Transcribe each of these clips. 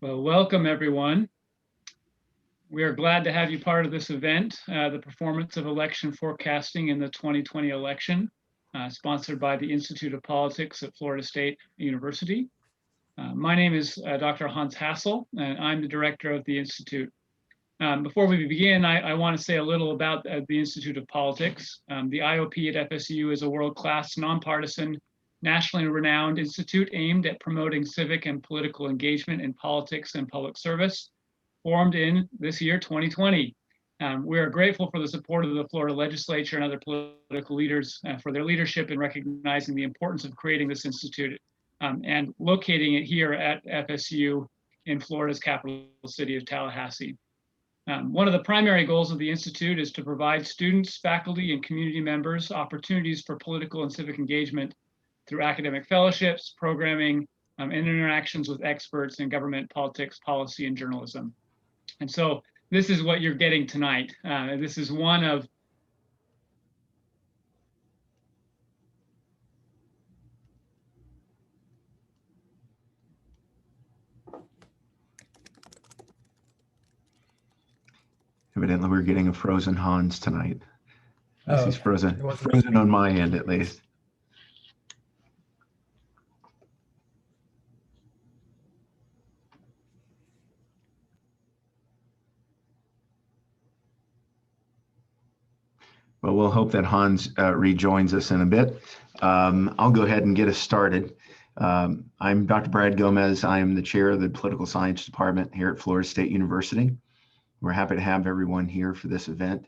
Well, welcome everyone. We are glad to have you part of this event, the Performance of Election Forecasting in the 2020 Election, sponsored by the Institute of Politics at Florida State University. My name is Dr. Hans Hassel, and I'm the director of the Institute. Before we begin, I want to say a little about the Institute of Politics. The IOP at FSU is a world-class, nonpartisan, nationally renowned institute aimed at promoting civic and political engagement in politics and public service, formed in this year, 2020. We are grateful for the support of the Florida legislature and other political leaders for their leadership in recognizing the importance of creating this institute and locating it here at FSU in Florida's capital city of Tallahassee. One of the primary goals of the Institute is to provide students, faculty, and community members opportunities for political and civic engagement through academic fellowships, programming, and interactions with experts in government, politics, policy, and journalism. And so this is what you're getting tonight. This is one of Evidently, we're getting a frozen Hans tonight. Oh, He's frozen on my end, at least. Well, we'll hope that Hans rejoins us in a bit. I'll go ahead and get us started. I'm Dr. Brad Gomez. I am the chair of the Political Science Department here at Florida State University. We're happy to have everyone here for this event.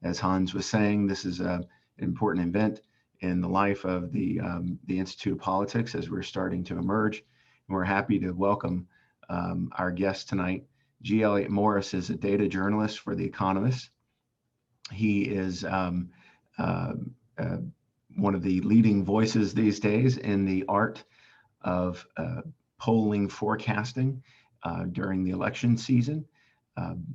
As Hans was saying, this is an important event in the life of the Institute of Politics as we're starting to emerge. And we're happy to welcome our guest tonight. G. Elliott Morris is a data journalist for The Economist. He is one of the leading voices these days in the art of polling forecasting during the election season.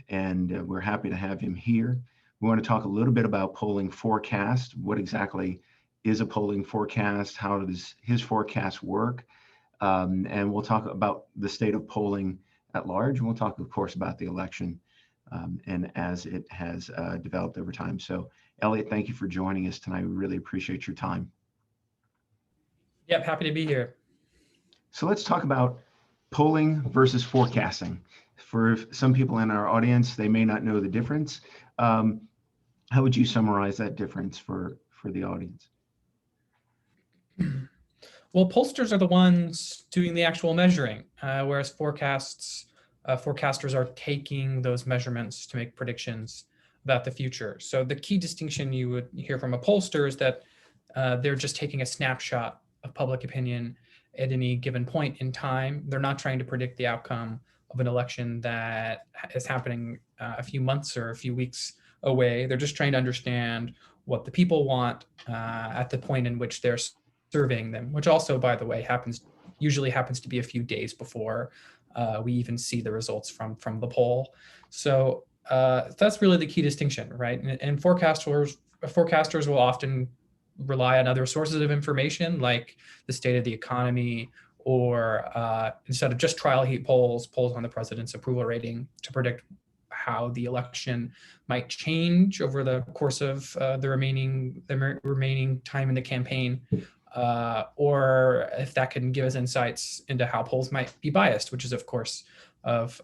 And we're happy to have him here. We want to talk a little bit about polling forecast. What exactly is a polling forecast? How does his forecast work? And we'll talk about the state of polling at large. And we'll talk, of course, about the election and as it has developed over time. So, Elliott, thank you for joining us tonight. We really appreciate your time. Yep, happy to be here. So let's talk about polling versus forecasting. For some people in our audience, they may not know the difference. How would you summarize that difference for the audience? Well, pollsters are the ones doing the actual measuring, whereas forecasters are taking those measurements to make predictions about the future. So the key distinction you would hear from a pollster is that they're just taking a snapshot of public opinion at any given point in time. They're not trying to predict the outcome of an election that is happening a few months or a few weeks away. They're just trying to understand what the people want at the point in which they're surveying them, which also, by the way, usually happens to be a few days before we even see the results from the poll. So that's really the key distinction, right? And forecasters will often rely on other sources of information, like the state of the economy, or instead of just trial heat polls on the president's approval rating to predict how the election might change over the course of the remaining time in the campaign, or if that can give us insights into how polls might be biased, which is, of course, of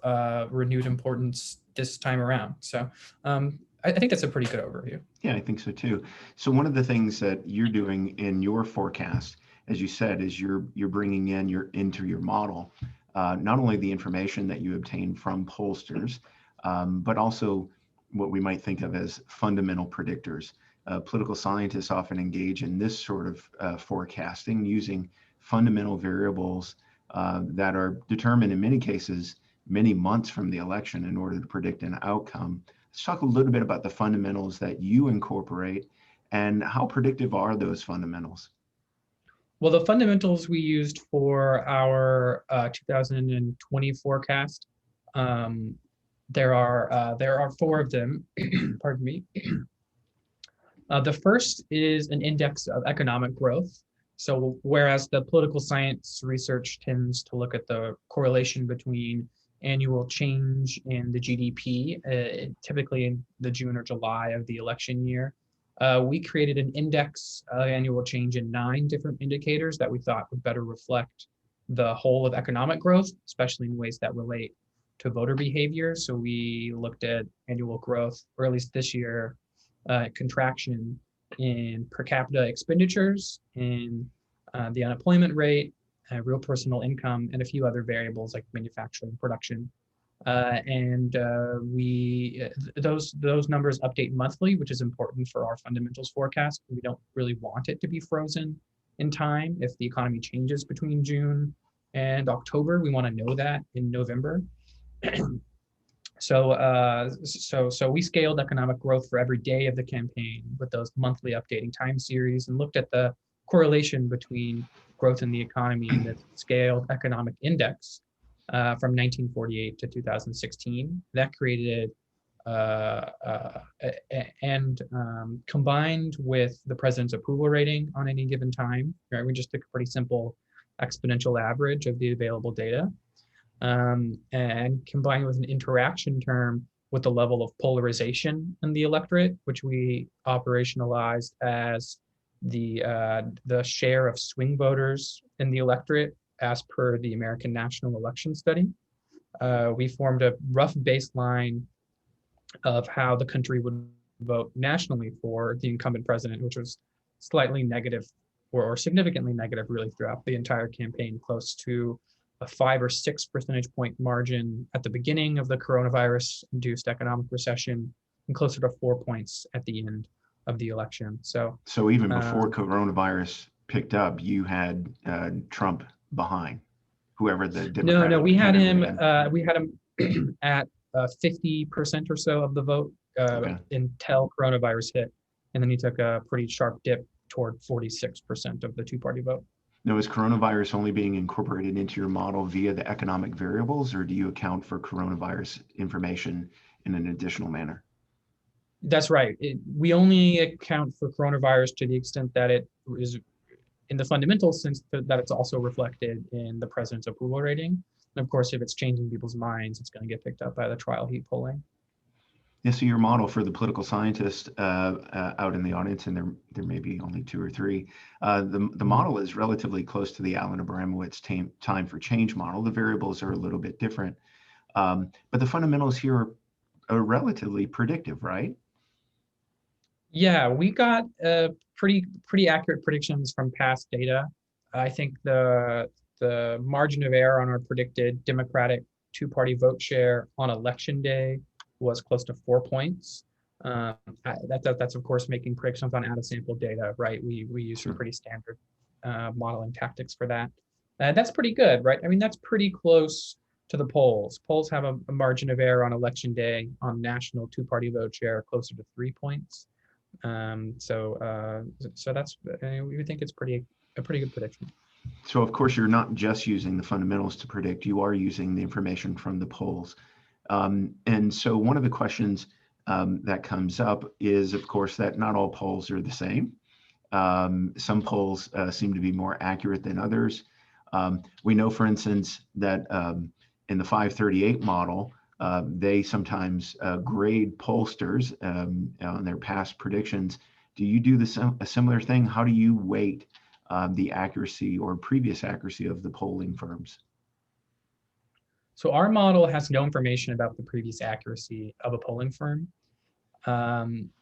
renewed importance this time around. So I think that's a pretty good overview. Yeah, I think so too. So one of the things that you're doing in your forecast, as you said, is you're bringing into your model not only the information that you obtain from pollsters, but also what we might think of as fundamental predictors. Political scientists often engage in this sort of forecasting using fundamental variables that are determined in many cases many months from the election in order to predict an outcome. Let's talk a little bit about the fundamentals that you incorporate and how predictive are those fundamentals? Well, the fundamentals we used for our 2020 forecast, there are four of them. Pardon me. The first is an index of economic growth. So whereas the political science research tends to look at the correlation between annual change in the GDP, typically in the June or July of the election year. We created an index of annual change in 9 different indicators that we thought would better reflect the whole of economic growth, especially in ways that relate to voter behavior. So we looked at annual growth, or at least this year, contraction in per capita expenditures, in the unemployment rate, real personal income, and a few other variables like manufacturing production. Those numbers update monthly, which is important for our fundamentals forecast. We don't really want it to be frozen in time. If the economy changes between June and October, we want to know that in November. So we scaled economic growth for every day of the campaign with those monthly updating time series, and looked at the correlation between growth in the economy and the scaled economic index from 1948 to 2016. That created combined with the president's approval rating on any given time, right? We just took a pretty simple exponential average of the available data, and combined with an interaction term with the level of polarization in the electorate, which we operationalized as the share of swing voters in the electorate as per the American National Election Study. We formed a rough baseline of how the country would vote nationally for the incumbent president, which was slightly negative or significantly negative really throughout the entire campaign, close to a 5 or 6 percentage point margin at the beginning of the coronavirus-induced economic recession, and closer to 4 points at the end of the election. So even before coronavirus picked up, you had Trump behind whoever the Democratic. No, we had him at 50% or so of the vote until coronavirus hit, and then he took a pretty sharp dip toward 46% of the two-party vote. Now, is coronavirus only being incorporated into your model via the economic variables, or do you account for coronavirus information in an additional manner? That's right. We only account for coronavirus to the extent that it is in the fundamental sense that it's also reflected in the president's approval rating. And of course, if it's changing people's minds, it's going to get picked up by the trial heat polling. Yeah, so your model for the political scientists out in the audience, and there may be only 2 or 3, the model is relatively close to the Allen Abramowitz time for change model. The variables are a little bit different, but the fundamentals here are relatively predictive, right? Yeah, we got pretty accurate predictions from past data. I think the margin of error on our predicted Democratic two-party vote share on election day was close to 4 points. That's of course making predictions on out-of-sample data, right? We use some pretty standard modeling tactics for that. That's pretty good, right? I mean, that's pretty close to the polls. Polls have a margin of error on election day on national two-party vote share closer to 3 points. So that's we think it's a pretty good prediction. So of course you're not just using the fundamentals to predict; you are using the information from the polls. And so one of the questions that comes up is, of course, that not all polls are the same. Some polls seem to be more accurate than others. We know, for instance, that in the 538 model, they sometimes grade pollsters on their past predictions. Do you do a similar thing? How do you weight the accuracy or previous accuracy of the polling firms? So our model has no information about the previous accuracy of a polling firm.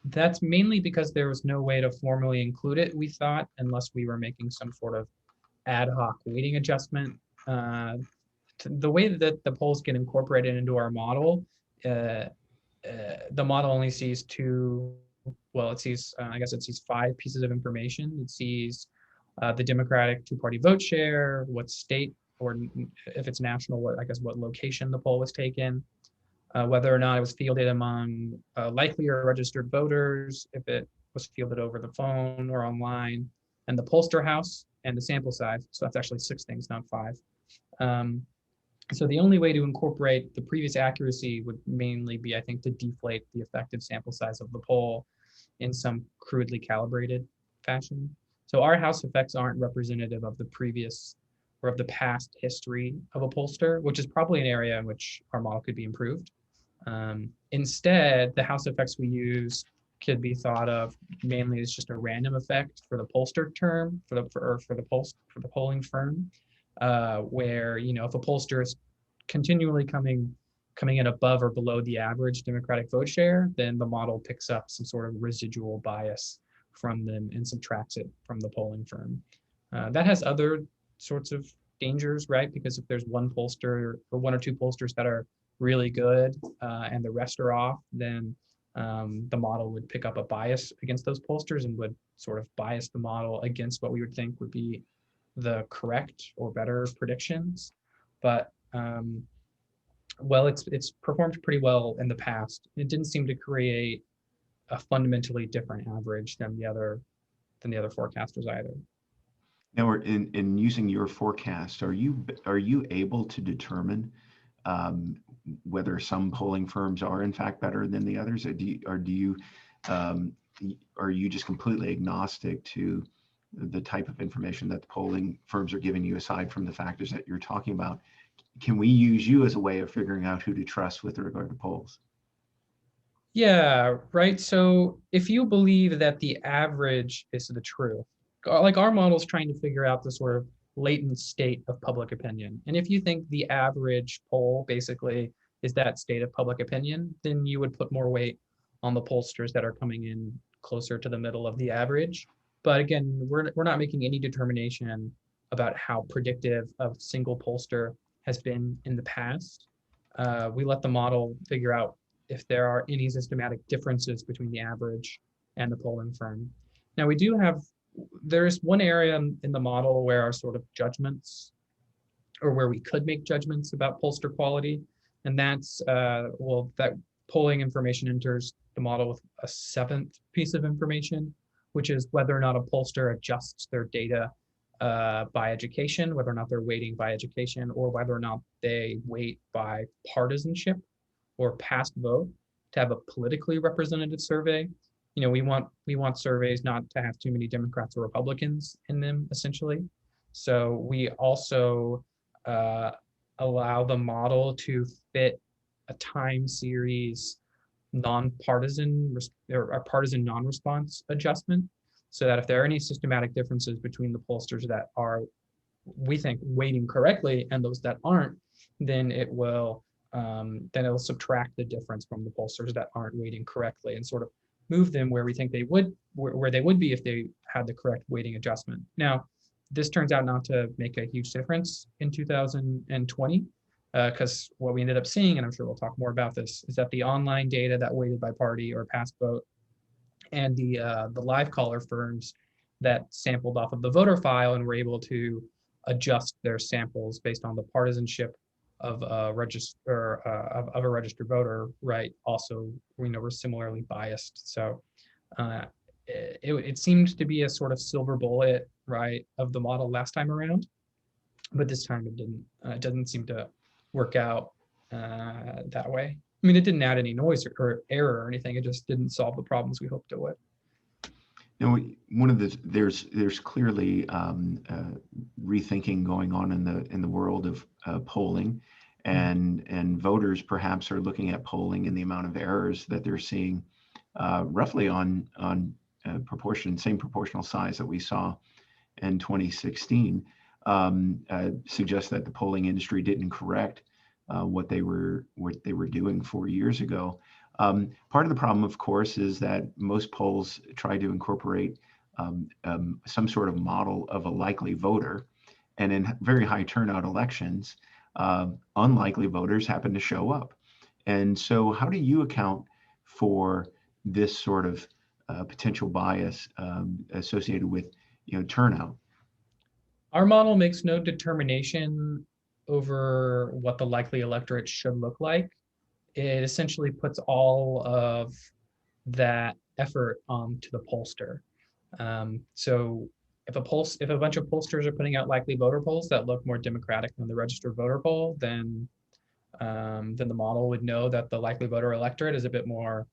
That's mainly because there was no way to formally include it, we thought, unless we were making some sort of ad hoc weighting adjustment. The way that the polls get incorporated into our model, the model only sees it sees 5 pieces of information. It sees the Democratic two-party vote share, what state, or if it's national, what location the poll was taken, whether or not it was fielded among likely or registered voters, if it was fielded over the phone or online, and the pollster house and the sample size. So that's actually 6 things, not 5. So the only way to incorporate the previous accuracy would mainly be, I think, to deflate the effective sample size of the poll in some crudely calibrated fashion. So our house effects aren't representative of the previous or of the past history of a pollster, which is probably an area in which our model could be improved. Instead, the house effects we use could be thought of mainly as just a random effect for the pollster term, for the polling firm, where, you know, if a pollster is continually coming in above or below the average Democratic vote share, then the model picks up some sort of residual bias from them and subtracts it from the polling firm. That has other sorts of dangers, right? Because if there's one pollster or one or two pollsters that are really good and the rest are off, then the model would pick up a bias against those pollsters and would sort of bias the model against what we would think would be the correct or better predictions. But well, it's performed pretty well in the past. It didn't seem to create a fundamentally different average than the other forecasters either. Now, we're in using your forecast, are you able to determine whether some polling firms are in fact better than the others, are you just completely agnostic to the type of information that the polling firms are giving you aside from the factors that you're talking about? Can we use you as a way of figuring out who to trust with regard to polls? Yeah, right. So if you believe that the average is the truth, like our model is trying to figure out the sort of latent state of public opinion. And if you think the average poll basically is that state of public opinion, then you would put more weight on the pollsters that are coming in closer to the middle of the average. But again, we're not making any determination about how predictive a single pollster has been in the past. We let the model figure out if there are any systematic differences between the average and the polling firm. Now there's one area in the model where our sort of judgments, or where we could make judgments about pollster quality, and that's, that polling information enters the model with a seventh piece of information, which is whether or not a pollster adjusts their data by education, whether or not they're weighting by education, or whether or not they weight by partisanship or past vote to have a politically representative survey. You know, we want surveys not to have too many Democrats or Republicans in them, essentially. So we also allow the model to fit a time series non-partisan or partisan non-response adjustment, so that if there are any systematic differences between the pollsters that are, we think, weighting correctly and those that aren't, then it'll subtract the difference from the pollsters that aren't weighting correctly and sort of move them where we think they would, where they would be if they had the correct weighting adjustment. Now, this turns out not to make a huge difference in 2020, because what we ended up seeing, and I'm sure we'll talk more about this, is that the online data that weighted by party or past vote, and the live caller firms that sampled off of the voter file and were able to adjust their samples based on the partisanship of a registered voter, right, also, were similarly biased. So it seemed to be a sort of silver bullet, right, of the model last time around, but this time it didn't. It doesn't seem to work out that way. I mean, it didn't add any noise or error or anything. It just didn't solve the problems we hoped it would. Now, there's clearly rethinking going on in the world of polling, and voters perhaps are looking at polling and the amount of errors that they're seeing, roughly on same proportional size that we saw in 2016, suggests that the polling industry didn't correct what they were doing 4 years ago. Part of the problem, of course, is that most polls try to incorporate some sort of model of a likely voter, and in very high turnout elections, unlikely voters happen to show up. And so, how do you account for this sort of potential bias associated with turnout? Our model makes no determination over what the likely electorate should look like. It essentially puts all of that effort onto the pollster. So if a bunch of pollsters are putting out likely voter polls that look more democratic than the registered voter poll, then the model would know that the likely voter electorate is a bit more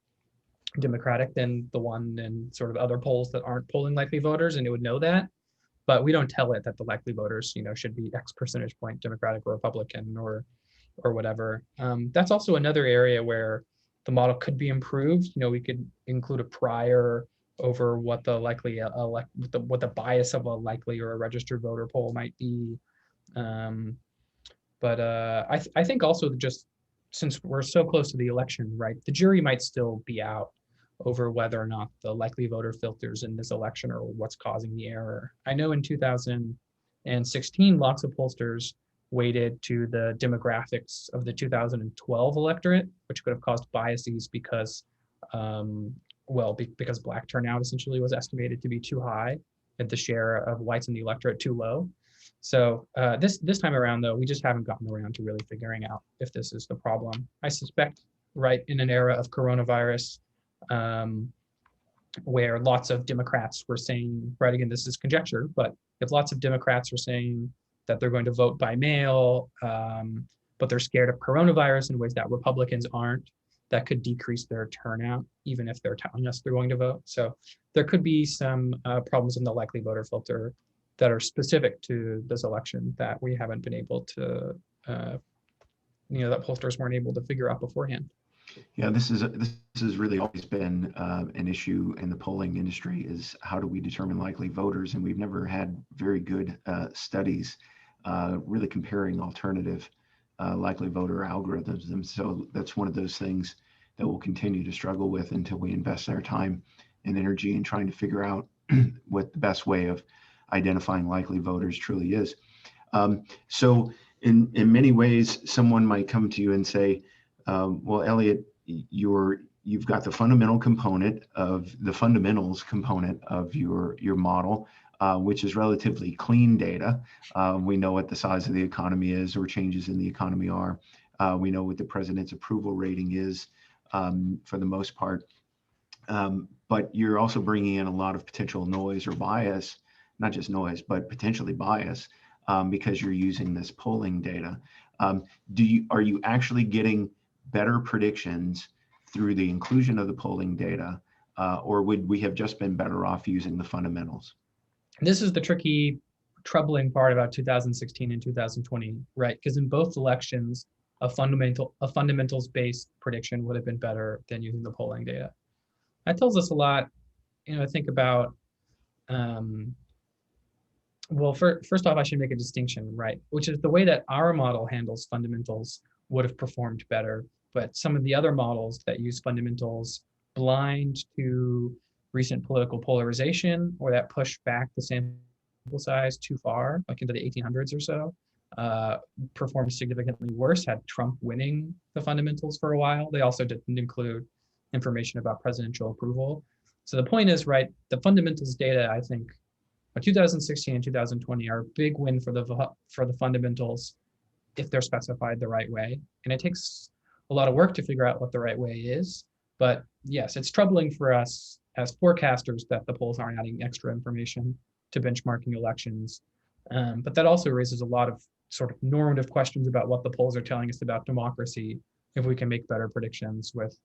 democratic than the one in sort of other polls that aren't polling likely voters, and it would know that. but we don't tell it that the likely voters, should be X percentage point Democratic or Republican or whatever. That's also another area where the model could be improved. We could include a prior over what the likely what the bias of a likely or a registered voter poll might be. But I think also just since we're so close to the election, right, the jury might still be out over whether or not the likely voter filters in this election are what's causing the error. I know in 2016, lots of pollsters weighted to the demographics of the 2012 electorate, which could have caused biases because, because Black turnout essentially was estimated to be too high and the share of whites in the electorate too low. So this time around, though, we just haven't gotten around to really figuring out if this is the problem. I suspect, right, in an era of coronavirus, where lots of Democrats were saying, right, again, this is conjecture, but if lots of Democrats are saying that they're going to vote by mail, but they're scared of coronavirus in ways that Republicans aren't, that could decrease their turnout, even if they're telling us they're going to vote. So there could be some problems in the likely voter filter that are specific to this election that we haven't been able to, that pollsters weren't able to figure out beforehand. Yeah, this has really always been an issue in the polling industry, is how do we determine likely voters? And we've never had very good studies really comparing alternative likely voter algorithms. And so that's one of those things that we'll continue to struggle with until we invest our time and energy in trying to figure out what the best way of identifying likely voters truly is. So in many ways, someone might come to you and say, well, Elliott, you've got the fundamentals component of your model, which is relatively clean data. We know what the size of the economy is, or changes in the economy are. We know what the president's approval rating is for the most part. But you're also bringing in a lot of potential noise or bias, not just noise, but potentially bias, because you're using this polling data. Are you actually getting better predictions through the inclusion of the polling data, or would we have just been better off using the fundamentals? This is the tricky, troubling part about 2016 and 2020, right? Because in both elections, a fundamentals-based prediction would have been better than using the polling data. That tells us a lot. Think about, first off, I should make a distinction, right? Which is the way that our model handles fundamentals would have performed better, but some of the other models that use fundamentals blind to recent political polarization, or that push back the sample size too far, like into the 1800s or so, performed significantly worse, had Trump winning the fundamentals for a while. They also didn't include information about presidential approval. So the point is, right, the fundamentals data, I think, 2016 and 2020 are a big win for the fundamentals if they're specified the right way. And it takes a lot of work to figure out what the right way is. But yes, it's troubling for us as forecasters that the polls aren't adding extra information to benchmarking elections. But that also raises a lot of sort of normative questions about what the polls are telling us about democracy, if we can make better predictions with,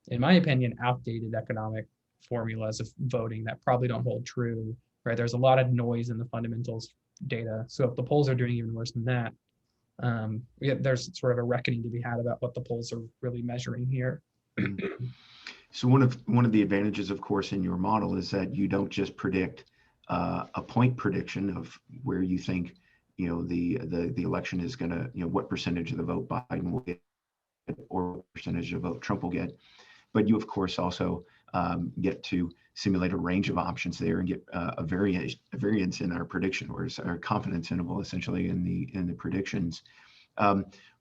in my opinion, outdated economic formulas of voting that probably don't hold true, right? There's a lot of noise in the fundamentals data. So if the polls are doing even worse than that, there's sort of a reckoning to be had about what the polls are really measuring here. So one of the advantages, of course, in your model is that you don't just predict a point prediction of where you think the election is going to, what percentage of the vote Biden will get or what percentage of the vote Trump will get, but you of course also get to simulate a range of options there and get a variance in our prediction, or our confidence interval essentially in the predictions.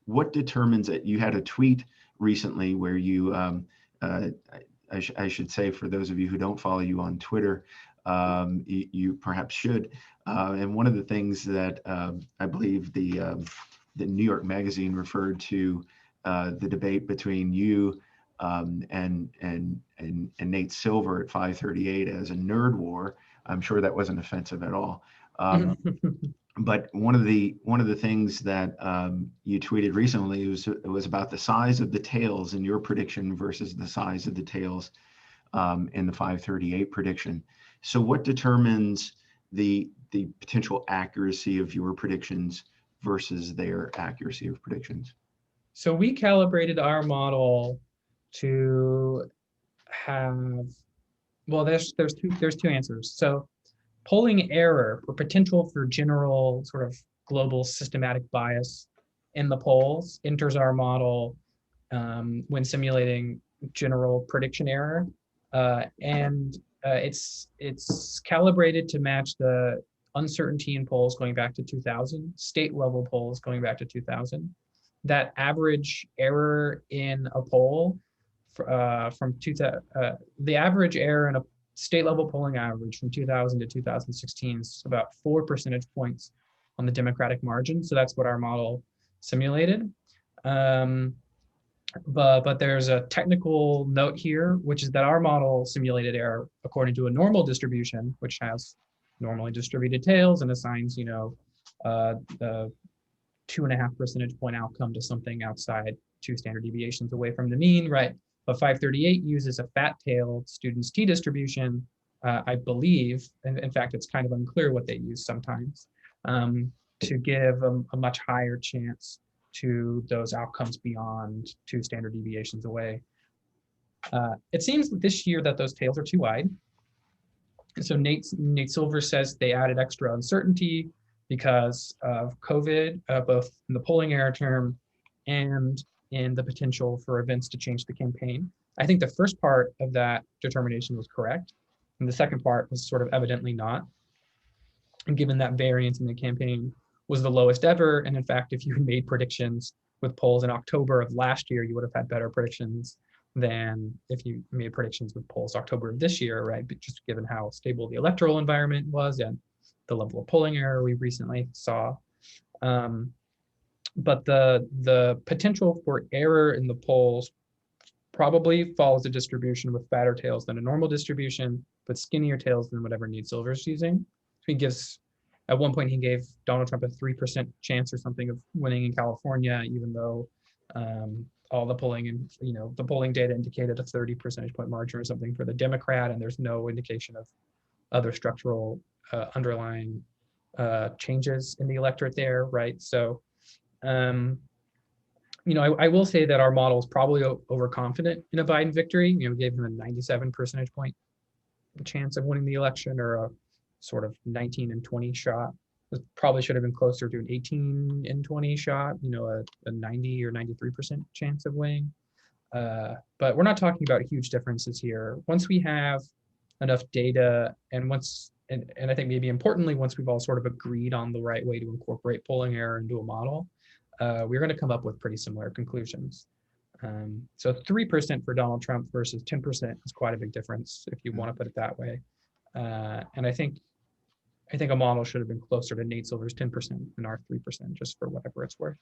What determines it? You had a tweet recently where you, I should say, for those of you who don't follow you on Twitter, you perhaps should. And one of the things that I believe the New York Magazine referred to the debate between you and Nate Silver at 538 as a nerd war. I'm sure that wasn't offensive at all. But one of the things that you tweeted recently was about the size of the tails in your prediction versus the size of the tails in the 538 prediction. So what determines the the potential accuracy of your predictions versus their accuracy of predictions? So we calibrated our model to have, well, there's two answers. So polling error, or potential for general sort of global systematic bias in the polls, enters our model when simulating general prediction error, and it's calibrated to match the uncertainty in polls going back to 2000, state level polls going back to 2000. That average error in a poll the average error in a state level polling average from 2000 to 2016 is about 4 percentage points on the Democratic margin. So that's what our model simulated. But there's a technical note here, which is that our model simulated error according to a normal distribution, which has normally distributed tails and assigns, the 2.5 percentage point outcome to something outside 2 standard deviations away from the mean, right? But 538 uses a fat-tailed student's t-distribution, I believe, and in fact, it's kind of unclear what they use sometimes, to give a much higher chance to those outcomes beyond 2 standard deviations away. It seems that this year that those tails are too wide. And so Nate Silver says they added extra uncertainty because of COVID, both in the polling error term and in the potential for events to change the campaign. I think the first part of that determination was correct, and the second part was sort of evidently not. And given that variance in the campaign was the lowest ever, and in fact, if you made predictions with polls in October of last year, you would have had better predictions than if you made predictions with polls October of this year, right? But just given how stable the electoral environment was and the level of polling error we recently saw. But the potential for error in the polls probably follows a distribution with fatter tails than a normal distribution, but skinnier tails than whatever Nate Silver's using. So he gives, at one point he gave Donald Trump a 3% chance or something of winning in California, even though all the polling and the polling data indicated a 30 percentage point margin or something for the Democrat, and there's no indication of other structural underlying changes in the electorate there, right? So I will say that our model is probably overconfident in a Biden victory. We gave him a 97 percentage point chance of winning the election, or a sort of 19 and 20 shot. It probably should have been closer to an 18 and 20 shot, a 90 or 93% chance of winning. But we're not talking about huge differences here. Once we have enough data, and I think maybe importantly, once we've all sort of agreed on the right way to incorporate polling error into a model, we're going to come up with pretty similar conclusions. So 3% for Donald Trump versus 10% is quite a big difference, if you want to put it that way. And I think a model should have been closer to Nate Silver's 10% than our 3%, just for whatever it's worth.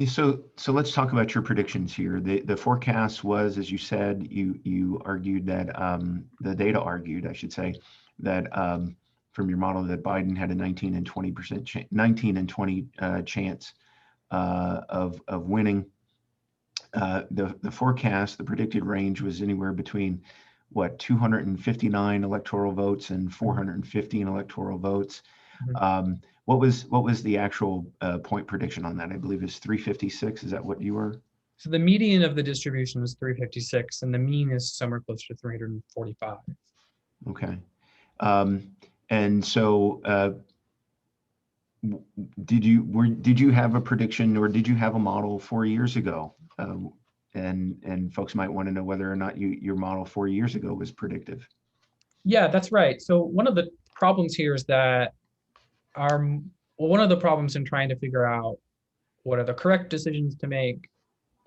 So let's talk about your predictions here. The forecast was, as you said, you argued that the data argued, I should say, that from your model that Biden had a 19 and 20 chance of winning. The forecast, the predicted range was anywhere between 259 electoral votes and 415 electoral votes. Mm-hmm. What was the actual point prediction on that? I believe it's 356. Is that what you were? So the median of the distribution was 356, and the mean is somewhere close to 345. Okay. And so did you have a prediction, or did you have a model 4 years ago? And folks might want to know whether or not your model 4 years ago was predictive. Yeah, that's right. So one of the problems here is that one of the problems in trying to figure out what are the correct decisions to make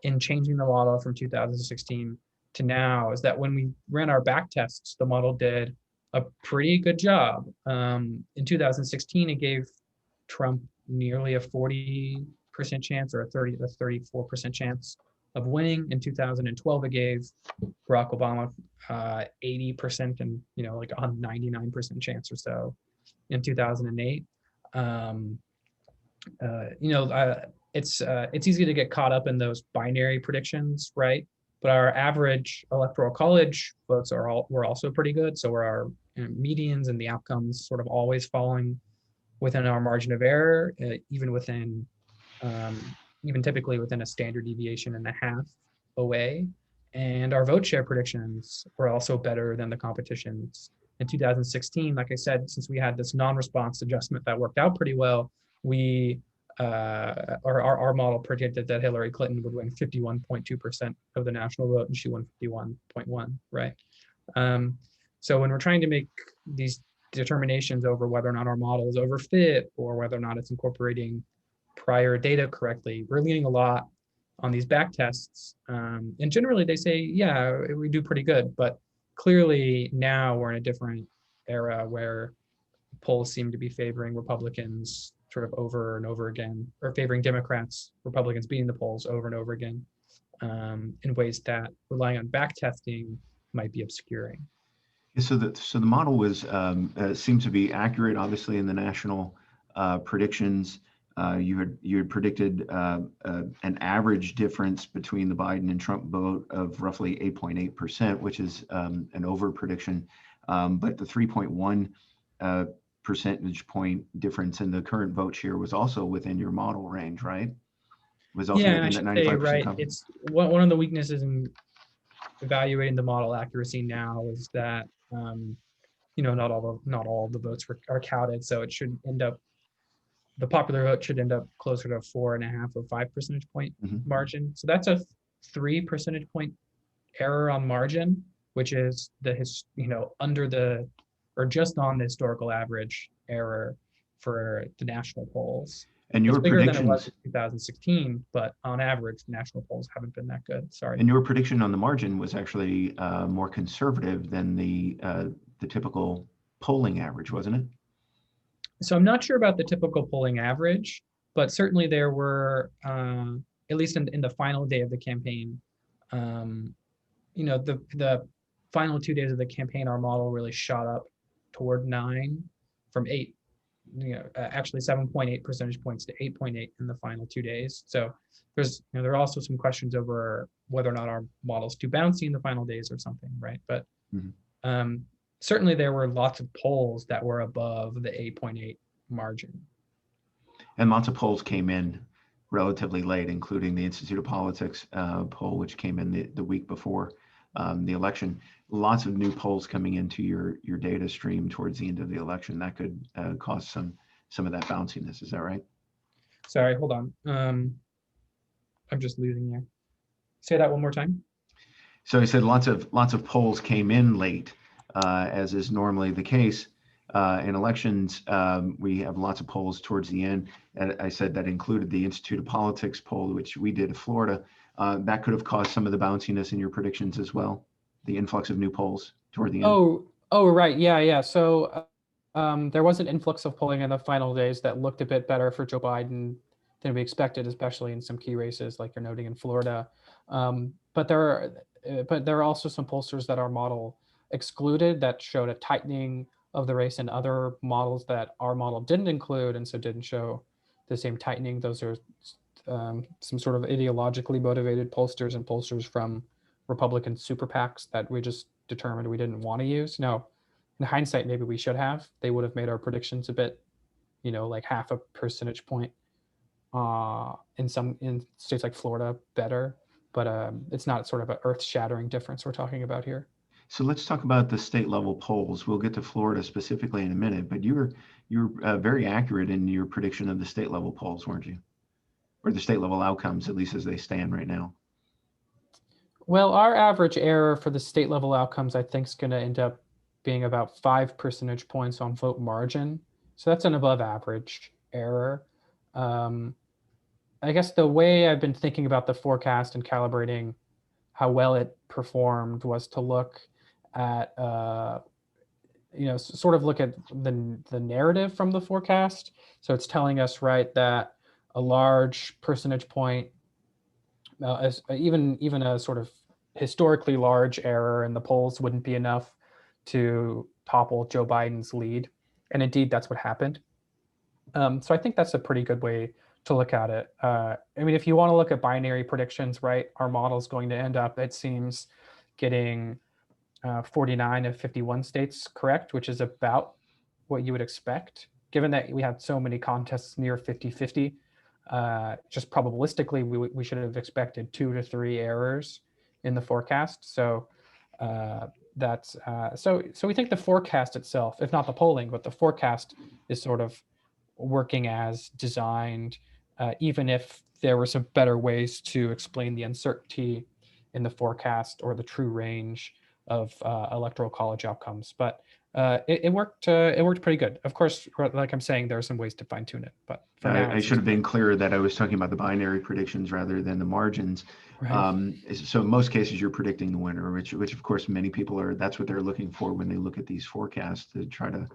in changing the model from 2016 to now is that when we ran our back tests, the model did a pretty good job. In 2016, it gave Trump nearly a 40% chance, or a 34% chance of winning. In 2012, it gave Barack Obama 80% and like a 99% chance or so in 2008. It's easy to get caught up in those binary predictions, right? But our average electoral college votes were also pretty good. So were our medians and the outcomes sort of always following within our margin of error, even within, even typically within a standard deviation and a half away. And our vote share predictions were also better than the competition's. In 2016, like I said, since we had this non-response adjustment that worked out pretty well, our model predicted that Hillary Clinton would win 51.2% of the national vote, and she won 51.1, right? So when we're trying to make these determinations over whether or not our model is overfit or whether or not it's incorporating prior data correctly, we're leaning a lot on these back tests. And generally they say, yeah, we do pretty good, but clearly now we're in a different era where polls seem to be favoring Republicans sort of over and over again, or favoring Democrats, Republicans beating the polls over and over again, in ways that relying on back testing might be obscuring. So the model was seems to be accurate, obviously, in the national predictions. You had predicted an average difference between the Biden and Trump vote of roughly 8.8%, which is an over prediction. But the 3.1 percentage point difference in the current vote share was also within your model range, right? Was also Yeah, and I within that should say, 95% right, confidence. it's one of the weaknesses in evaluating the model accuracy now is that not all the votes are counted, so it should end up, the popular vote should end up closer to 4.5 or 5 percentage point margin. So that's a 3 percentage point error on margin, which is under the, or just on the historical average error for the national polls. And your it's bigger than it was predictions, in 2016, but on average, national polls haven't been that good. Sorry. and your prediction on the margin was actually more conservative than the typical polling average, wasn't it? So I'm not sure about the typical polling average, but certainly there were, at least in the final day of the campaign, the final 2 days of the campaign, our model really shot up toward 9 from 8, actually 7.8 percentage points to 8.8 in the final 2 days. So there are also some questions over whether or not our model's too bouncy in the final days or something, right? But certainly there were lots of polls that were above the 8.8 margin. And lots of polls came in relatively late, including the Institute of Politics poll, which came in the week before the election. Lots of new polls coming into your data stream towards the end of the election. That could cause some of that bounciness. Is that right? Sorry, hold on. I'm just losing you. Say that one more time. So I said lots of polls came in late, as is normally the case. In elections, we have lots of polls towards the end. And I said that included the Institute of Politics poll, which we did in Florida. That could have caused some of the bounciness in your predictions as well, the influx of new polls toward the end. Oh, right. Yeah. So there was an influx of polling in the final days that looked a bit better for Joe Biden than we expected, especially in some key races, like you're noting in Florida. But there are also some pollsters that our model excluded that showed a tightening of the race, and other models that our model didn't include and so didn't show the same tightening. Those are some sort of ideologically motivated pollsters and pollsters from Republican super PACs that we just determined we didn't want to use. Now, in hindsight, maybe we should have. They would have made our predictions a bit, like half a percentage point in states like Florida better, but it's not sort of an earth-shattering difference we're talking about here. So let's talk about the state level polls. We'll get to Florida specifically in a minute, but you were very accurate in your prediction of the state level polls, weren't you? Or the state level outcomes, at least as they stand right now. Well, our average error for the state level outcomes, I think, is going to end up being about 5 percentage points on vote margin. So that's an above average error. I guess the way I've been thinking about the forecast and calibrating how well it performed was to look at, sort of look at the narrative from the forecast. So it's telling us, right, that a large percentage point, even a sort of historically large error in the polls wouldn't be enough to topple Joe Biden's lead. And indeed, that's what happened. So I think that's a pretty good way to look at it. If you want to look at binary predictions, right, our model is going to end up, it seems, getting 49 of 51 states correct, which is about what you would expect given that we had so many contests near 50-50, just probabilistically, we should have expected 2 to 3 errors in the forecast. So so we think the forecast itself, if not the polling, but the forecast is sort of working as designed, even if there were some better ways to explain the uncertainty in the forecast or the true range of electoral college outcomes. But it worked pretty good. Of course, like I'm saying, there are some ways to fine tune it, but for now, I should have been clearer that I was talking about the binary predictions rather than the margins. right. So in most cases, you're predicting the winner, which of course many people are. That's what they're looking for when they look at these forecasts to try to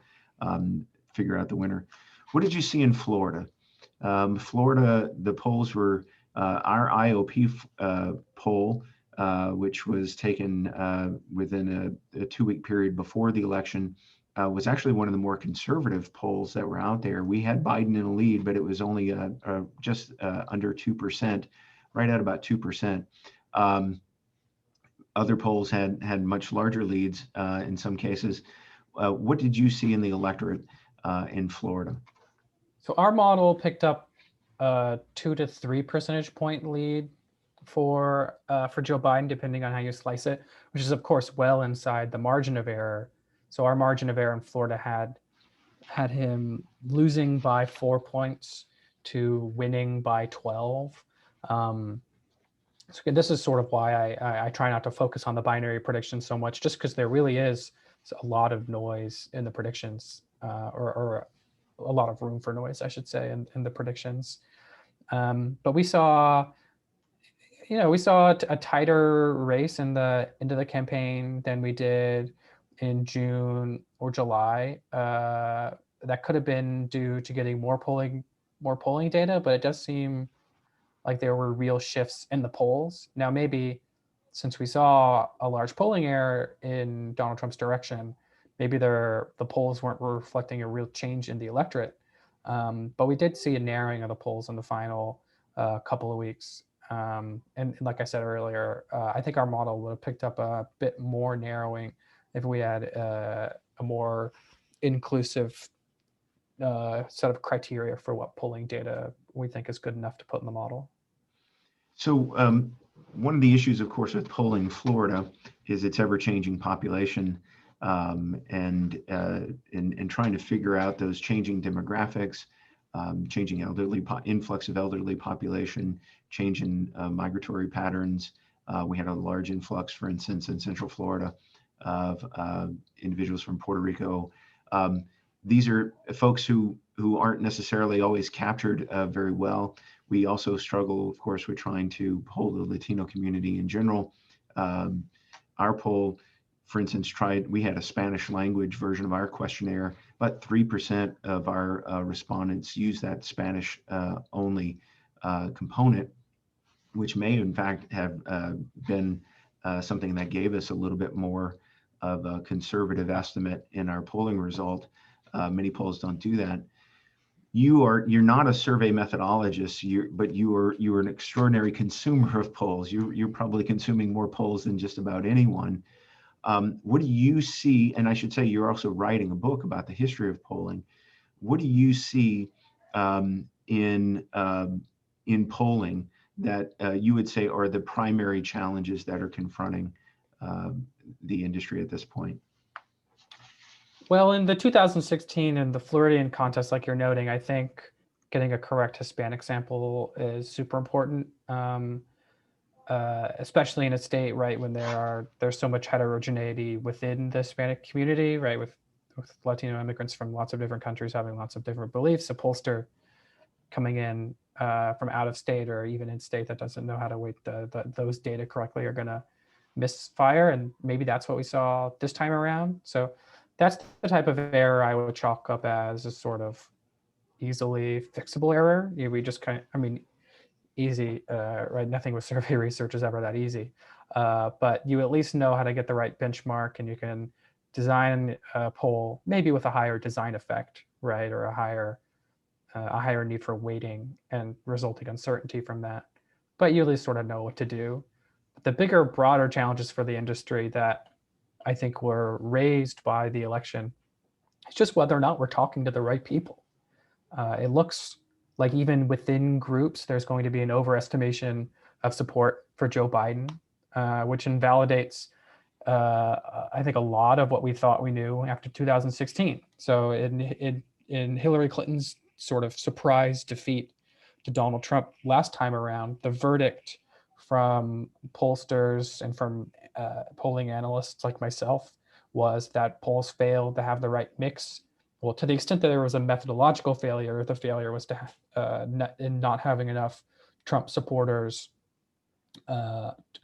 figure out the winner. What did you see in Florida? Florida, the polls were our IOP poll, which was taken within a 2-week period before the election, was actually one of the more conservative polls that were out there. We had Biden in a lead, but it was only just under 2%, right at about 2%. Other polls had much larger leads in some cases. What did you see in the electorate in Florida? So our model picked up a 2 to 3 percentage point lead for Joe Biden, depending on how you slice it, which is of course well inside the margin of error. So our margin of error in Florida had him losing by 4 points to winning by 12. So this is sort of why I try not to focus on the binary predictions so much, just because there really is a lot of noise in the predictions, or a lot of room for noise, I should say, in the predictions. But we saw a tighter race into the campaign than we did in June or July. That could have been due to getting more polling data, but it does seem like there were real shifts in the polls. Now, maybe since we saw a large polling error in Donald Trump's direction, maybe the polls weren't reflecting a real change in the electorate. But we did see a narrowing of the polls in the final couple of weeks. And like I said earlier, I think our model would have picked up a bit more narrowing if we had a more inclusive set of criteria for what polling data we think is good enough to put in the model. So one of the issues, of course, with polling Florida is its ever-changing population, and trying to figure out those changing demographics, changing influx of elderly population, change in migratory patterns. We had a large influx, for instance, in Central Florida of individuals from Puerto Rico. These are folks who aren't necessarily always captured very well. We also struggle, of course, with trying to poll the Latino community in general. Our poll, for instance, we had a Spanish language version of our questionnaire, but 3% of our respondents used that Spanish only component, which may in fact have been something that gave us a little bit more of a conservative estimate in our polling result. Many polls don't do that. You're not a survey methodologist, but you're an extraordinary consumer of polls. You're probably consuming more polls than just about anyone. What do you see? And I should say you're also writing a book about the history of polling. What do you see in polling that you would say are the primary challenges that are confronting the industry at this point? Well, in the 2016 and the Floridian contest, like you're noting, I think getting a correct Hispanic sample is super important, especially in a state, right, when there's so much heterogeneity within the Hispanic community, right, with Latino immigrants from lots of different countries having lots of different beliefs. A pollster coming in from out of state or even in state that doesn't know how to weight those data correctly are going to misfire, and maybe that's what we saw this time around. So that's the type of error I would chalk up as a sort of easily fixable error. We just easy, right? Nothing with survey research is ever that easy. But you at least know how to get the right benchmark, and you can design a poll maybe with a higher design effect, right? Or a higher need for weighting and resulting uncertainty from that. But you at least sort of know what to do. But the bigger, broader challenges for the industry that I think were raised by the election, it's just whether or not we're talking to the right people. It looks like even within groups, there's going to be an overestimation of support for Joe Biden, which invalidates, I think, a lot of what we thought we knew after 2016. So in Hillary Clinton's sort of surprise defeat to Donald Trump last time around, the verdict from pollsters and from polling analysts like myself was that polls failed to have the right mix. Well, to the extent that there was a methodological failure, the failure was to in not having enough Trump supporters,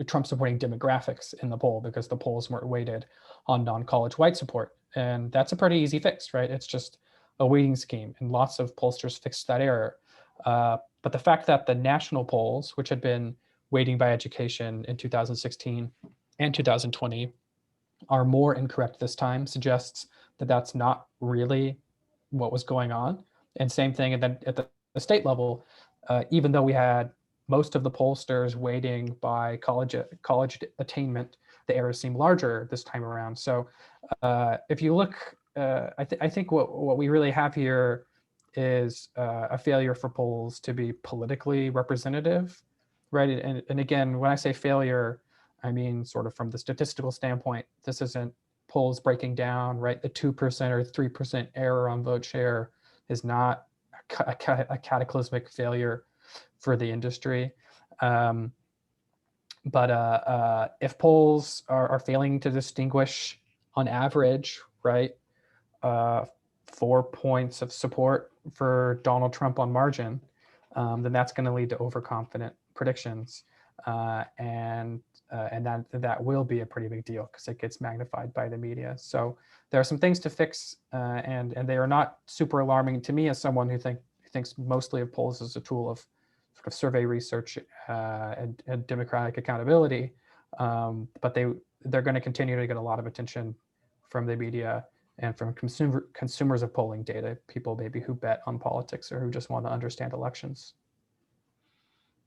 Trump supporting demographics in the poll, because the polls weren't weighted on non-college white support. And that's a pretty easy fix, right? It's just a weighting scheme, and lots of pollsters fixed that error. But the fact that the national polls, which had been weighting by education in 2016 and 2020, are more incorrect this time suggests that that's not really what was going on. And same thing at the state level, even though we had most of the pollsters weighting by college attainment, the errors seem larger this time around. So if you look, I think what we really have here is a failure for polls to be politically representative, right? And again, when I say failure, I mean sort of from the statistical standpoint. This isn't polls breaking down, right? The 2% or 3% error on vote share is not a cataclysmic failure for the industry. But if polls are failing to distinguish on average, right, 4 points of support for Donald Trump on margin, then that's going to lead to overconfident predictions, and that will be a pretty big deal because it gets magnified by the media. So there are some things to fix, and they are not super alarming to me as someone who thinks mostly of polls as a tool of sort of survey research and democratic accountability. But they're going to continue to get a lot of attention from the media and from consumers of polling data, people maybe who bet on politics or who just want to understand elections.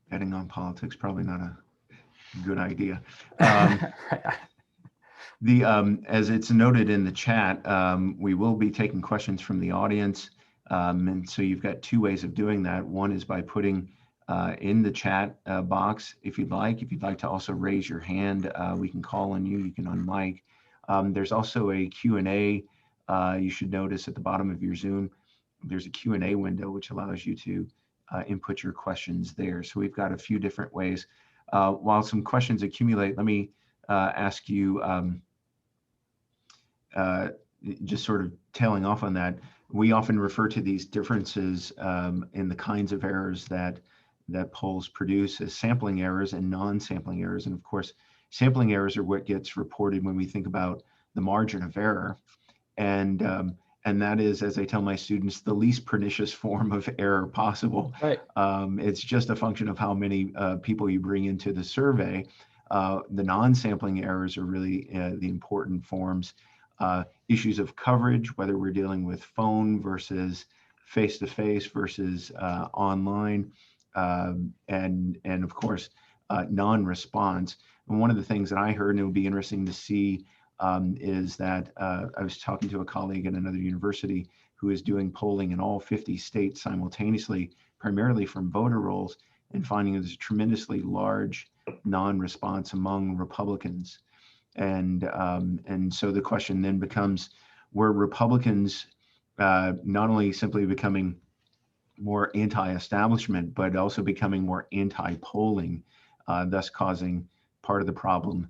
Betting on politics, probably not a good idea. As it's noted in the chat, we will be taking questions from the audience. And so you've got two ways of doing that. One is by putting in the chat box, if you'd like. If you'd like to also raise your hand, we can call on you. You can unmic. There's also a Q&A. You should notice at the bottom of your Zoom, there's a Q&A window, which allows you to input your questions there. So we've got a few different ways. While some questions accumulate, let me ask you, just sort of tailing off on that, we often refer to these differences in the kinds of errors that polls produce as sampling errors and non-sampling errors. And of course, sampling errors are what gets reported when we think about the margin of error. And that is, as I tell my students, the least pernicious form of error possible. Right. It's just a function of how many people you bring into the survey. The non-sampling errors are really the important forms. Issues of coverage, whether we're dealing with phone versus face-to-face versus online, and of course, non-response. And one of the things that I heard, and it would be interesting to see, is that I was talking to a colleague at another university who is doing polling in all 50 states simultaneously, primarily from voter rolls, and finding there's a tremendously large non-response among Republicans. And so the question then becomes, were Republicans not only simply becoming more anti-establishment, but also becoming more anti-polling, thus causing part of the problem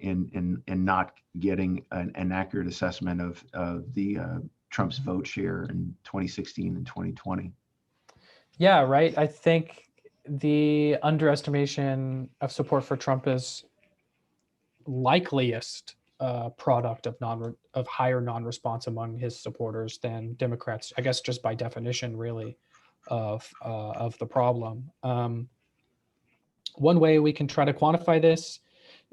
in not getting an accurate assessment of the Trump's vote share in 2016 and 2020. Yeah, right. I think the underestimation of support for Trump is likeliest product of higher non-response among his supporters than Democrats. I guess just by definition, really, of the problem. One way we can try to quantify this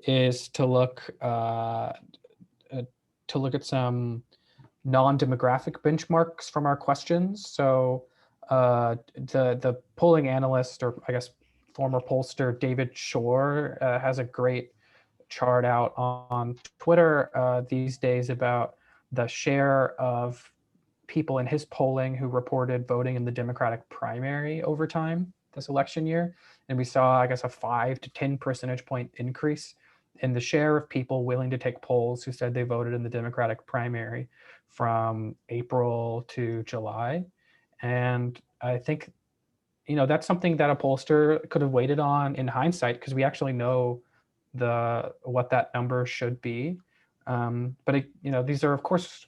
is to look at some non-demographic benchmarks from our questions. So the polling analyst, or I guess former pollster David Shore, has a great chart out on Twitter these days about the share of people in his polling who reported voting in the Democratic primary over time this election year. And we saw, I guess, a 5 to 10 percentage point increase in the share of people willing to take polls who said they voted in the Democratic primary from April to July. And I think, that's something that a pollster could have waited on in hindsight, because we actually know what that number should be. But these are, of course,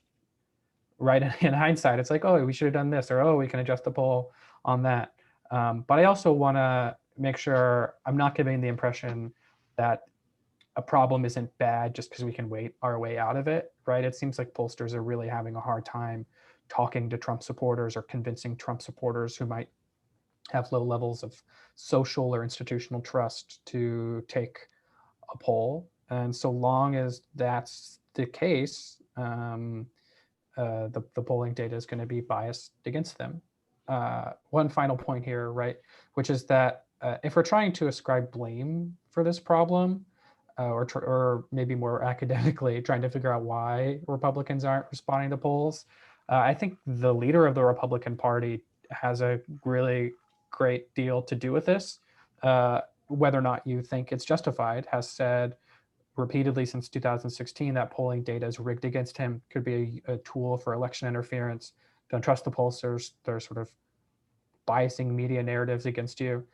right in hindsight, it's like, oh, we should have done this, or oh, we can adjust the poll on that. But I also want to make sure I'm not giving the impression that a problem isn't bad just because we can wait our way out of it, right? It seems like pollsters are really having a hard time talking to Trump supporters or convincing Trump supporters who might have low levels of social or institutional trust to take a poll. And so long as that's the case, the polling data is going to be biased against them. One final point here, right, which is that if we're trying to ascribe blame for this problem, or maybe more academically trying to figure out why Republicans aren't responding to polls, I think the leader of the Republican Party has a really great deal to do with this. Whether or not you think it's justified, has said repeatedly since 2016 that polling data is rigged against him, could be a tool for election interference. Don't trust the pollsters. They're sort of biasing media narratives against you.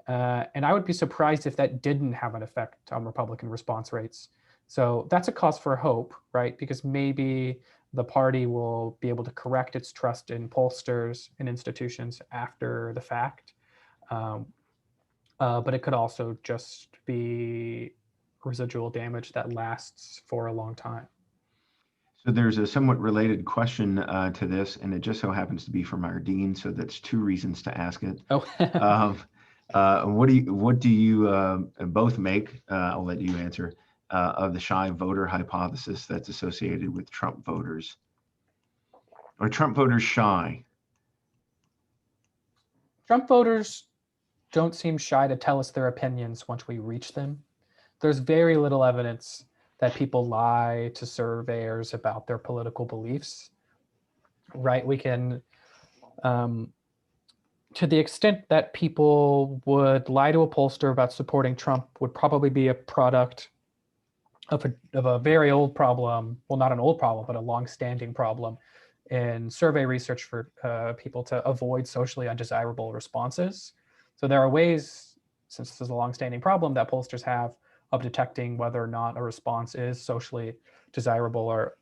And I would be surprised if that didn't have an effect on Republican response rates. So that's a cause for hope, right? Because maybe the party will be able to correct its trust in pollsters and institutions after the fact. But it could also just be residual damage that lasts for a long time. So there's a somewhat related question to this, and it just so happens to be from our dean. So that's two reasons to ask it. Oh. What do you both make? I'll let you answer. Of the shy voter hypothesis that's associated with Trump voters. Are Trump voters shy? Trump voters don't seem shy to tell us their opinions once we reach them. There's very little evidence that people lie to surveyors about their political beliefs, right? We can, to the extent that people would lie to a pollster about supporting Trump, would probably be a product of a very old problem. Well, not an old problem, but a long-standing problem in survey research for people to avoid socially undesirable responses. So there are ways, since this is a long-standing problem, that pollsters have of detecting whether or not a response is socially desirable or,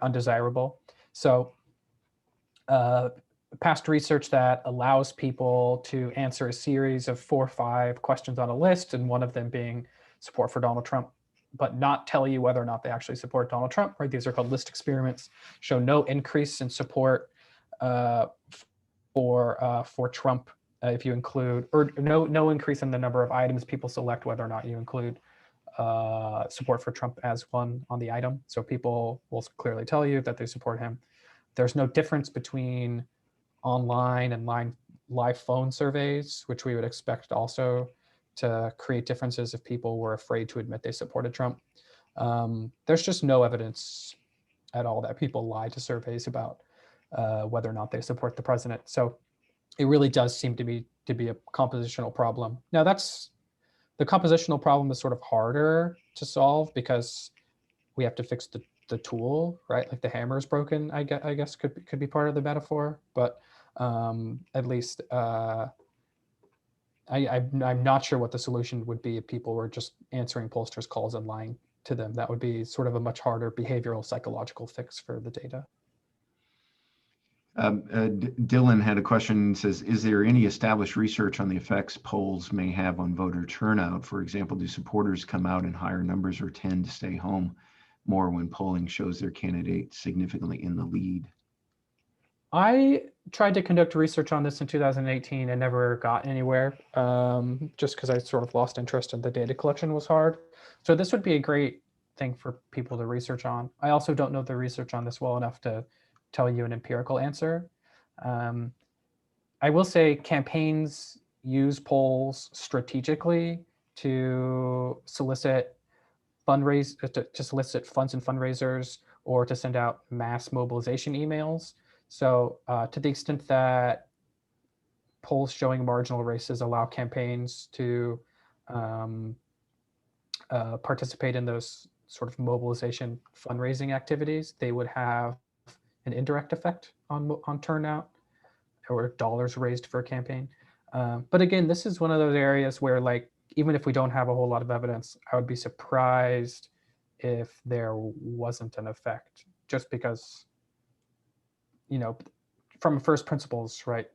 undesirable. So past research that allows people to answer a series of 4 or 5 questions on a list, and one of them being support for Donald Trump, but not tell you whether or not they actually support Donald Trump, right? These are called list experiments, show no increase in support for Trump if you include, or no increase in the number of items people select, whether or not you include support for Trump as one on the item. So people will clearly tell you that they support him. There's no difference between online and live phone surveys, which we would expect also to create differences if people were afraid to admit they supported Trump. There's just no evidence at all that people lie to surveys about whether or not they support the president. So it really does seem to be a compositional problem. Now the compositional problem is sort of harder to solve because we have to fix the tool, right? Like the hammer is broken, I guess could be part of the metaphor, but at least I'm not sure what the solution would be if people were just answering pollsters' calls and lying to them. That would be sort of a much harder behavioral psychological fix for the data. Dylan had a question, says, is there any established research on the effects polls may have on voter turnout? For example, do supporters come out in higher numbers or tend to stay home more when polling shows their candidate significantly in the lead? I tried to conduct research on this in 2018 and never got anywhere, just because I sort of lost interest and the data collection was hard. So this would be a great thing for people to research on. I also don't know the research on this well enough to tell you an empirical answer. I will say campaigns use polls strategically to solicit to solicit funds and fundraisers, or to send out mass mobilization emails. So to the extent that polls showing marginal races allow campaigns to participate in those sort of mobilization fundraising activities, they would have an indirect effect on turnout or dollars raised for a campaign. But again, this is one of those areas where, like, even if we don't have a whole lot of evidence, I would be surprised if there wasn't an effect, just because, you know, from first principles, right?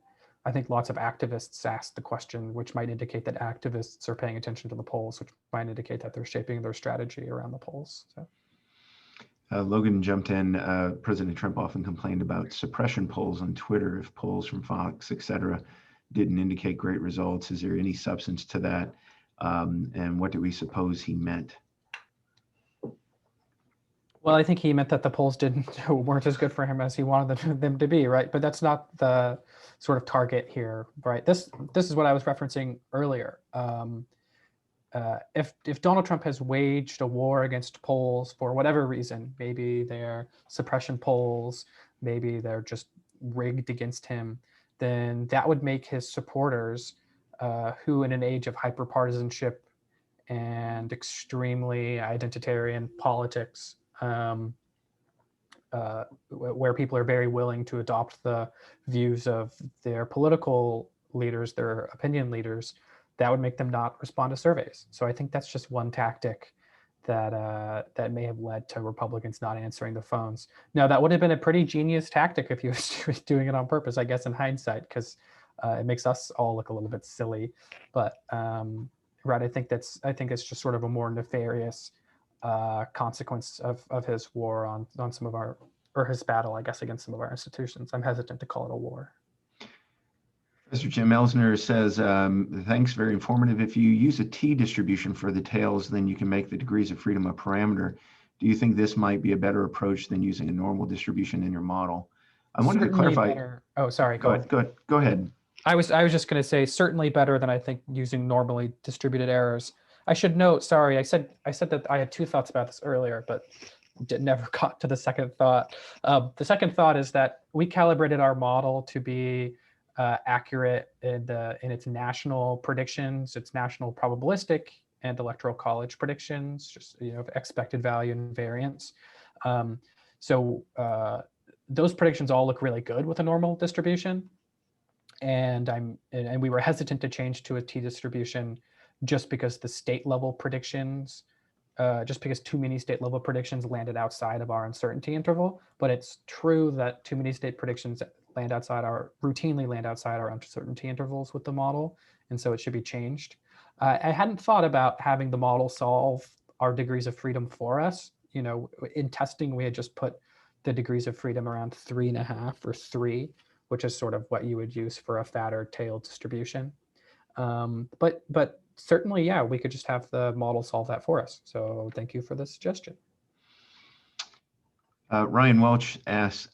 I think lots of activists ask the question, which might indicate that activists are paying attention to the polls, which might indicate that they're shaping their strategy around the polls. So. Logan jumped in. President Trump often complained about suppression polls on Twitter if polls from Fox, et cetera, didn't indicate great results. Is there any substance to that? And what do we suppose he meant? Well, I think he meant that the polls weren't as good for him as he wanted them to be, right? But that's not the sort of target here, right? This is what I was referencing earlier. If Donald Trump has waged a war against polls for whatever reason, maybe they're suppression polls, maybe they're just rigged against him, then that would make his supporters, who in an age of hyperpartisanship and extremely identitarian politics, where people are very willing to adopt the views of their political leaders, their opinion leaders, that would make them not respond to surveys. So I think that's just one tactic that may have led to Republicans not answering the phones. Now, that would have been a pretty genius tactic if he was doing it on purpose, I guess, in hindsight, because it makes us all look a little bit silly. But right, I think it's just sort of a more nefarious consequence of his war on some of our, or his battle, I guess, against some of our institutions. I'm hesitant to call it a war. Professor Jim Elsner says, thanks, very informative. If you use a T distribution for the tails, then you can make the degrees of freedom a parameter. Do you think this might be a better approach than using a normal distribution in your model? I wanted to clarify. Better. Oh, sorry. Go ahead. I was just going to say certainly better than I think using normally distributed errors. I should note, sorry, I said that I had two thoughts about this earlier, but never got to the second thought. The second thought is that we calibrated our model to be accurate in its national predictions, its national probabilistic and electoral college predictions, just expected value and variance. So those predictions all look really good with a normal distribution, and we were hesitant to change to a T distribution just because the state level predictions, just because too many state level predictions landed outside of our uncertainty interval. But it's true that too many state predictions routinely land outside our uncertainty intervals with the model, and so it should be changed. I hadn't thought about having the model solve our degrees of freedom for us. In testing, we had just put the degrees of freedom around 3.5 or 3, which is sort of what you would use for a fatter tail distribution. But certainly, yeah, we could just have the model solve that for us. So thank you for the suggestion. Ryan Welch asks,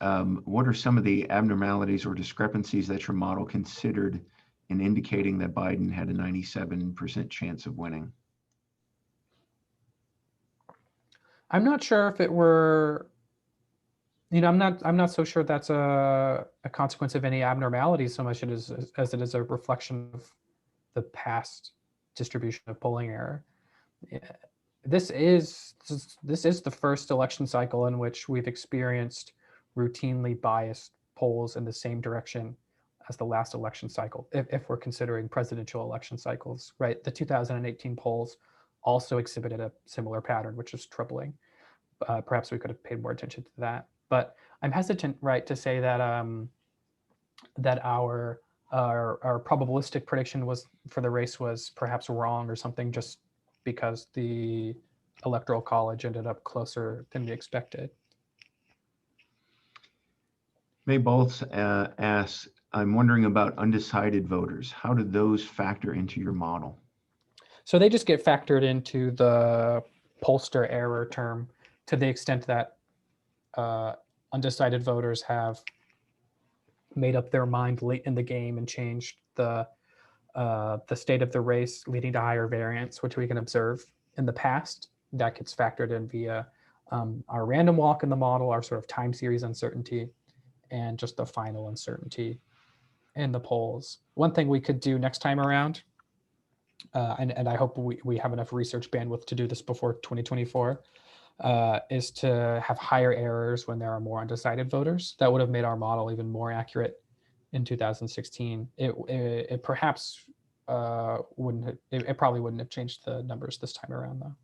what are some of the abnormalities or discrepancies that your model considered in indicating that Biden had a 97% chance of winning? I'm not sure if it were, I'm not so sure that's a consequence of any abnormalities so much as it is a reflection of the past distribution of polling error. This is the first election cycle in which we've experienced routinely biased polls in the same direction as the last election cycle, if we're considering presidential election cycles, right? The 2018 polls also exhibited a similar pattern, which is troubling. Perhaps we could have paid more attention to that. But I'm hesitant, right, to say that that our probabilistic prediction for the race was perhaps wrong or something, just because the electoral college ended up closer than we expected. May Bolts asks, I'm wondering about undecided voters. How did those factor into your model? So they just get factored into the pollster error term to the extent that undecided voters have made up their mind late in the game and changed the state of the race, leading to higher variance, which we can observe in the past. That gets factored in via our random walk in the model, our sort of time series uncertainty, and just the final uncertainty in the polls. One thing we could do next time around, and I hope we have enough research bandwidth to do this before 2024, is to have higher errors when there are more undecided voters. That would have made our model even more accurate in 2016. It perhaps it probably wouldn't have changed the numbers this time around, though.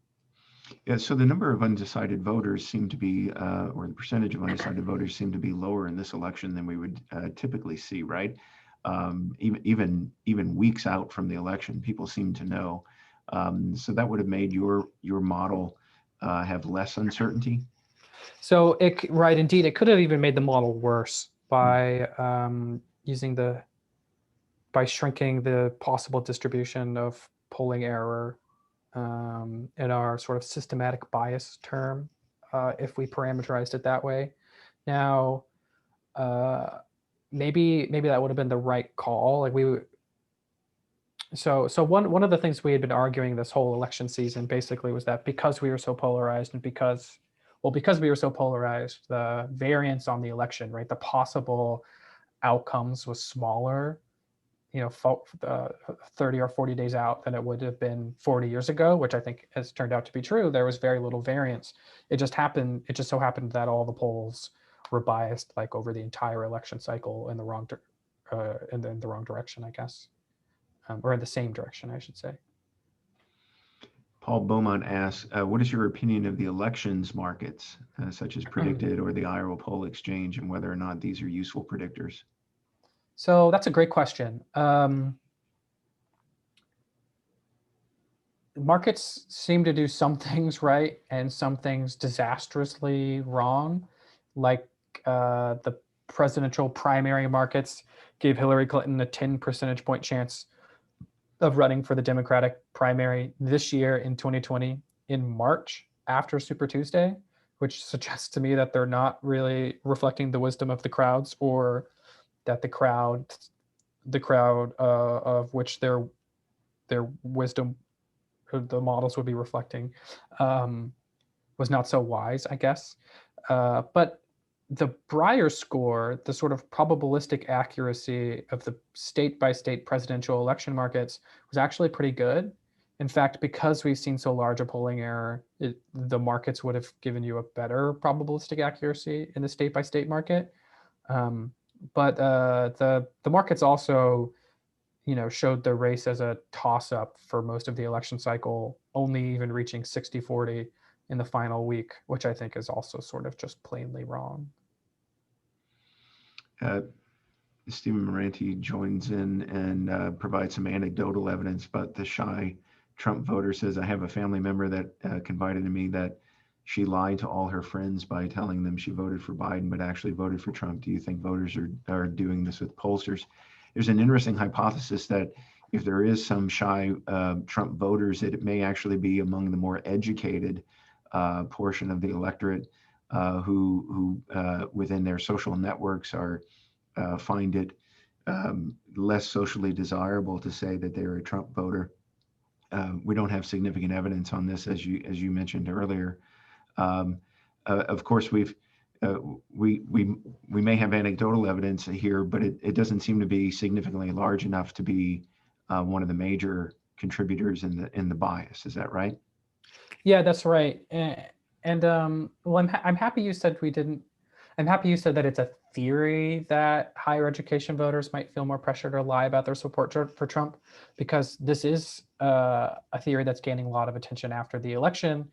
Yeah, so the number of undecided voters seem to be, or the percentage of undecided voters seem to be lower in this election than we would typically see, right? Even weeks out from the election, people seem to know. So that would have made your model have less uncertainty. So right, indeed, it could have even made the model worse by by shrinking the possible distribution of polling error in our sort of systematic bias term, if we parameterized it that way. Now, maybe that would have been the right call. Like so one of the things we had been arguing this whole election season basically was that because we were so polarized and because we were so polarized, the variance on the election, right, the possible outcomes was smaller, 30 or 40 days out than it would have been 40 years ago, which I think has turned out to be true. There was very little variance. It just so happened that all the polls were biased like over the entire election cycle in the wrong direction, I guess, or in the same direction, I should say. Paul Beaumont asks, what is your opinion of the elections markets, such as Predicted or the Iowa Poll Exchange, and whether or not these are useful predictors? So that's a great question. Markets seem to do some things right and some things disastrously wrong. Like the presidential primary markets gave Hillary Clinton a 10 percentage point chance of running for the Democratic primary this year in 2020 in March after Super Tuesday, which suggests to me that they're not really reflecting the wisdom of the crowds, or that the crowd of which their wisdom, the models would be reflecting, was not so wise, I guess. But the Breyer score, the sort of probabilistic accuracy of the state-by-state presidential election markets, was actually pretty good. In fact, because we've seen so large a polling error, the markets would have given you a better probabilistic accuracy in the state-by-state market. But the markets also, showed the race as a toss-up for most of the election cycle, only even reaching 60-40 in the final week, which I think is also sort of just plainly wrong. Stephen Moranti joins in and provides some anecdotal evidence, but the shy Trump voter says, I have a family member that confided to me that she lied to all her friends by telling them she voted for Biden, but actually voted for Trump. Do you think voters are doing this with pollsters? There's an interesting hypothesis that if there is some shy Trump voters, that it may actually be among the more educated portion of the electorate who within their social networks find it less socially desirable to say that they're a Trump voter. We don't have significant evidence on this, as you mentioned earlier. Of course, we may have anecdotal evidence here, but it doesn't seem to be significantly large enough to be one of the major contributors in the bias. Is that right? Yeah, that's right. And well, I'm happy you said we didn't. I'm happy you said that it's a theory that higher education voters might feel more pressure to lie about their support for Trump, because this is a theory that's gaining a lot of attention after the election.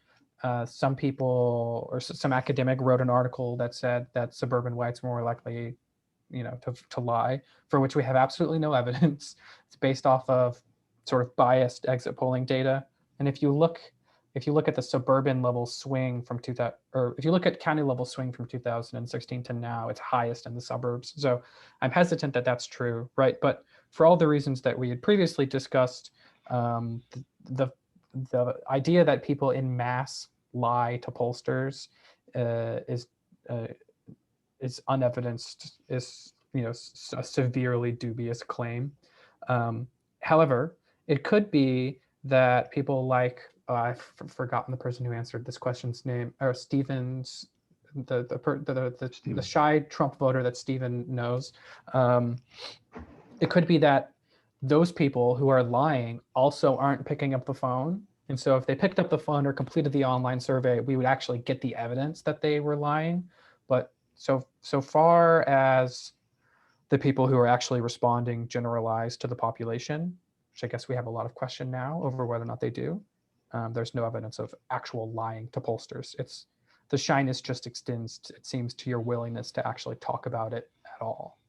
Some people or some academic wrote an article that said that suburban whites were more likely, to lie, for which we have absolutely no evidence. It's based off of sort of biased exit polling data. And if you look at the suburban level swing from 2000, or if you look at county level swing from 2016 to now, it's highest in the suburbs. So I'm hesitant that that's true, right? But for all the reasons that we had previously discussed, the idea that people in mass lie to pollsters is unevidenced, is a severely dubious claim. However, it could be that people like I've forgotten the person who answered this question's name, or Stevens, the shy Trump voter that Stephen knows. It could be that those people who are lying also aren't picking up the phone. And so if they picked up the phone or completed the online survey, we would actually get the evidence that they were lying. But so far as the people who are actually responding generalized to the population, which I guess we have a lot of question now over whether or not they do, there's no evidence of actual lying to pollsters. It's the shyness just extends, it seems, to your willingness to actually talk about it at all.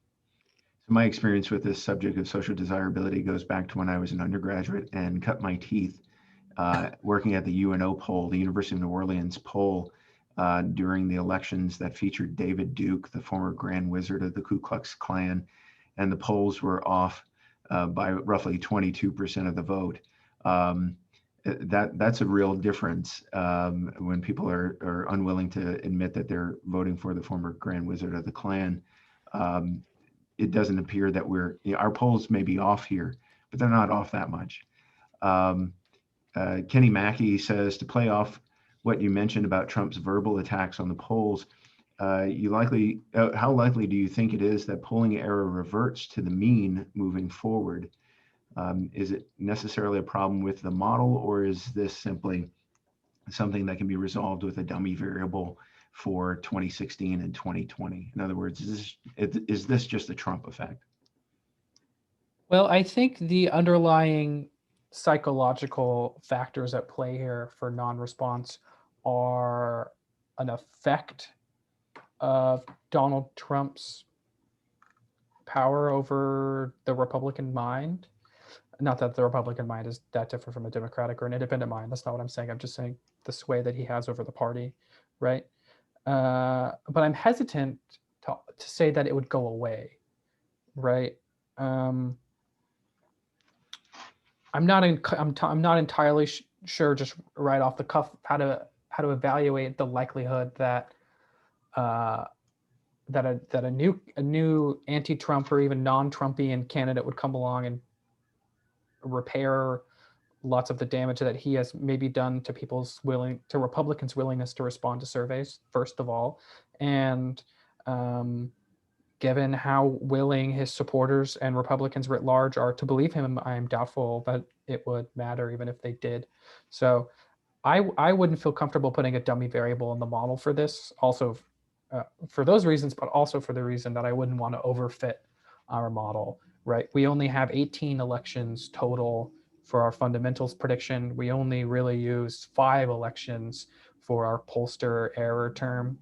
So my experience with this subject of social desirability goes back to when I was an undergraduate and cut my teeth working at the UNO poll, the University of New Orleans poll, during the elections that featured David Duke, the former Grand Wizard of the Ku Klux Klan, and the polls were off by roughly 22% of the vote. That's a real difference when people are unwilling to admit that they're voting for the former Grand Wizard of the Klan. It doesn't appear that our polls may be off here, but they're not off that much. Kenny Mackey says, to play off what you mentioned about Trump's verbal attacks on the polls, how likely do you think it is that polling error reverts to the mean moving forward? Is it necessarily a problem with the model, or is this simply something that can be resolved with a dummy variable for 2016 and 2020? In other words, is this just a Trump effect? Well, I think the underlying psychological factors at play here for non-response are an effect of Donald Trump's power over the Republican mind. Not that the Republican mind is that different from a Democratic or an independent mind. That's not what I'm saying. I'm just saying the sway that he has over the party, right? But I'm hesitant to say that it would go away, right? I'm not entirely sure just right off the cuff how to evaluate the likelihood that that a new anti-Trump or even non-Trumpian candidate would come along and repair lots of the damage that he has maybe done to Republicans' willingness to respond to surveys, first of all, and given how willing his supporters and Republicans writ large are to believe him, I'm doubtful that it would matter even if they did. So I wouldn't feel comfortable putting a dummy variable in the model for this, also for those reasons, but also for the reason that I wouldn't want to overfit our model, right? We only have 18 elections total for our fundamentals prediction. We only really use 5 elections for our pollster error term.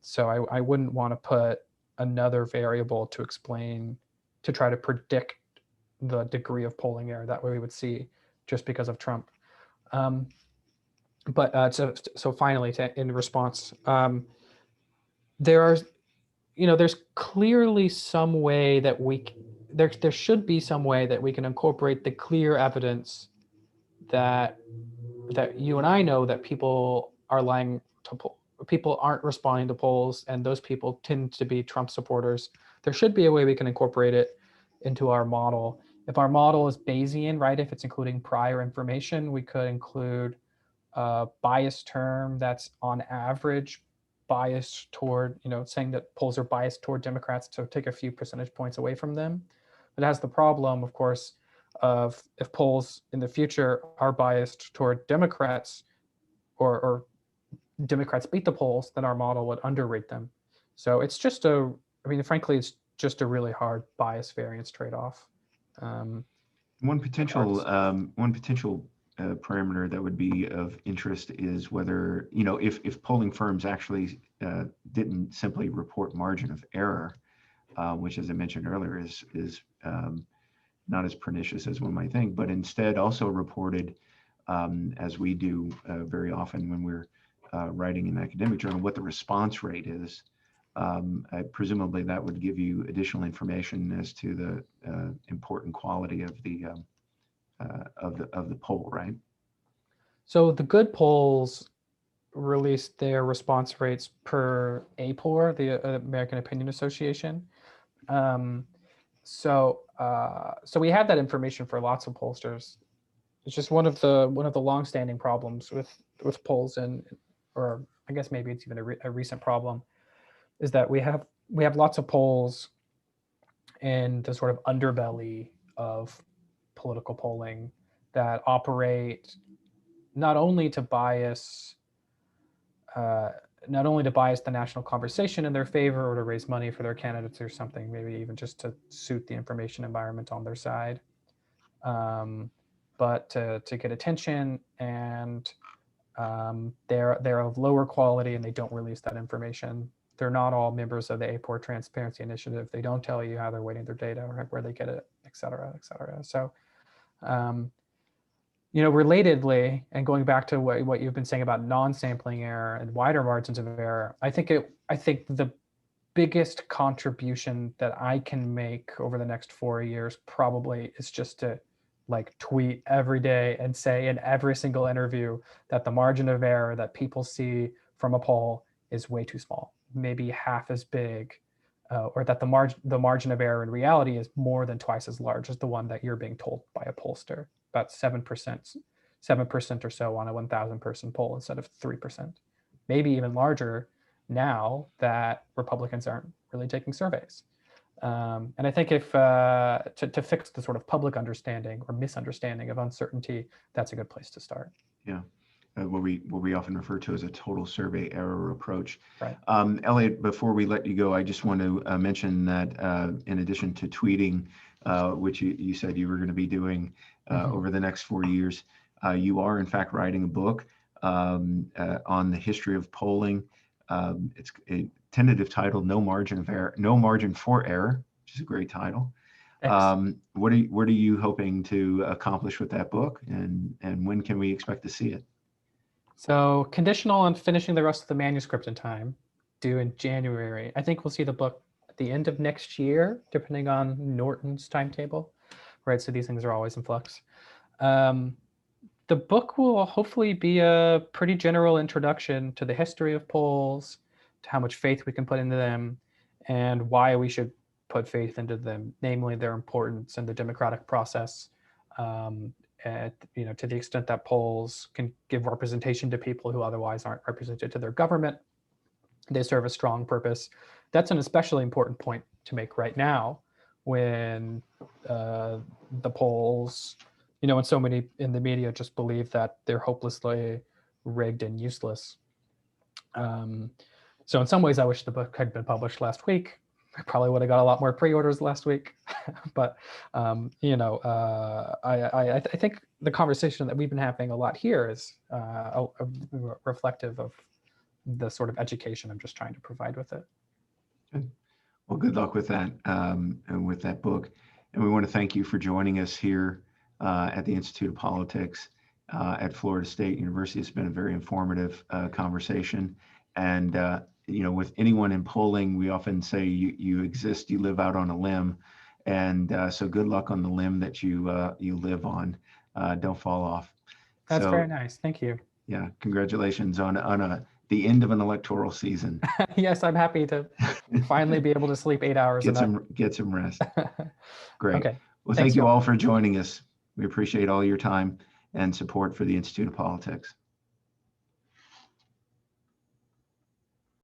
So I wouldn't want to put another variable to try to predict the degree of polling error that we would see just because of Trump. So finally, in response, there's clearly some way that there should be some way that we can incorporate the clear evidence that you and I know that people are lying to people aren't responding to polls, and those people tend to be Trump supporters. There should be a way we can incorporate it into our model. If our model is Bayesian, right, if it's including prior information, we could include a bias term that's on average biased toward, saying that polls are biased toward Democrats, to take a few percentage points away from them. But it has the problem, of course, of if polls in the future are biased toward Democrats or Democrats beat the polls, then our model would underrate them. So it's just frankly, it's just a really hard bias variance trade-off. One potential parameter that would be of interest is whether, if polling firms actually didn't simply report margin of error, which, as I mentioned earlier, is not as pernicious as one might think, but instead also reported, as we do very often when we're writing an academic journal, what the response rate is. Presumably that would give you additional information as to the important quality of the poll, right? So the good polls release their response rates per APOR, the American Opinion Association. So we have that information for lots of pollsters. It's just one of the longstanding problems with polls or I guess maybe it's even a recent problem, is that we have lots of polls in the sort of underbelly of political polling that operate not only to bias the national conversation in their favor or to raise money for their candidates or something, maybe even just to suit the information environment on their side, but to get attention, and they're of lower quality and they don't release that information. They're not all members of the APOR Transparency Initiative. They don't tell you how they're weighting their data or where they get it, et cetera, et cetera. So, relatedly, and going back to what you've been saying about non-sampling error and wider margins of error, I think the biggest contribution that I can make over the next 4 years probably is just to tweet every day and say in every single interview that the margin of error that people see from a poll is way too small, maybe half as big, or that the margin of error in reality is more than twice as large as the one that you're being told by a pollster, about 7% or so on a 1,000 person poll instead of 3%, maybe even larger now that Republicans aren't really taking surveys. And I think if to fix the sort of public understanding or misunderstanding of uncertainty, that's a good place to start. Yeah, what we often refer to as a total survey error approach. Right. Elliott, before we let you go, I just want to mention that in addition to tweeting, which you said you were going to be doing over the next 4 years, you are in fact writing a book on the history of polling. It's a tentative title, No Margin for Error, which is a great title. What are you hoping to accomplish with that book, and when can we expect to see it? So conditional on finishing the rest of the manuscript in time, due in January. I think we'll see the book at the end of next year, depending on Norton's timetable, right? So these things are always in flux. The book will hopefully be a pretty general introduction to the history of polls, to how much faith we can put into them, and why we should put faith into them, namely their importance in the democratic process. To the extent that polls can give representation to people who otherwise aren't represented to their government, they serve a strong purpose. That's an especially important point to make right now, when the polls, and so many in the media just believe that they're hopelessly rigged and useless. So in some ways, I wish the book had been published last week. I probably would have got a lot more pre-orders last week. But, I think the conversation that we've been having a lot here is reflective of the sort of education I'm just trying to provide with it. Good. Well, good luck with that and with that book. And we want to thank you for joining us here at the Institute of Politics at Florida State University. It's been a very informative conversation. And, with anyone in polling, we often say you exist, you live out on a limb. And so good luck on the limb that you live on. Don't fall off. That's very nice. Thank you. Yeah, congratulations on the end of an electoral season. Yes, I'm happy to finally be able to sleep 8 hours. Get some rest. Great. Okay. Well, thank you all for joining us. We appreciate all your time and support for the Institute of Politics.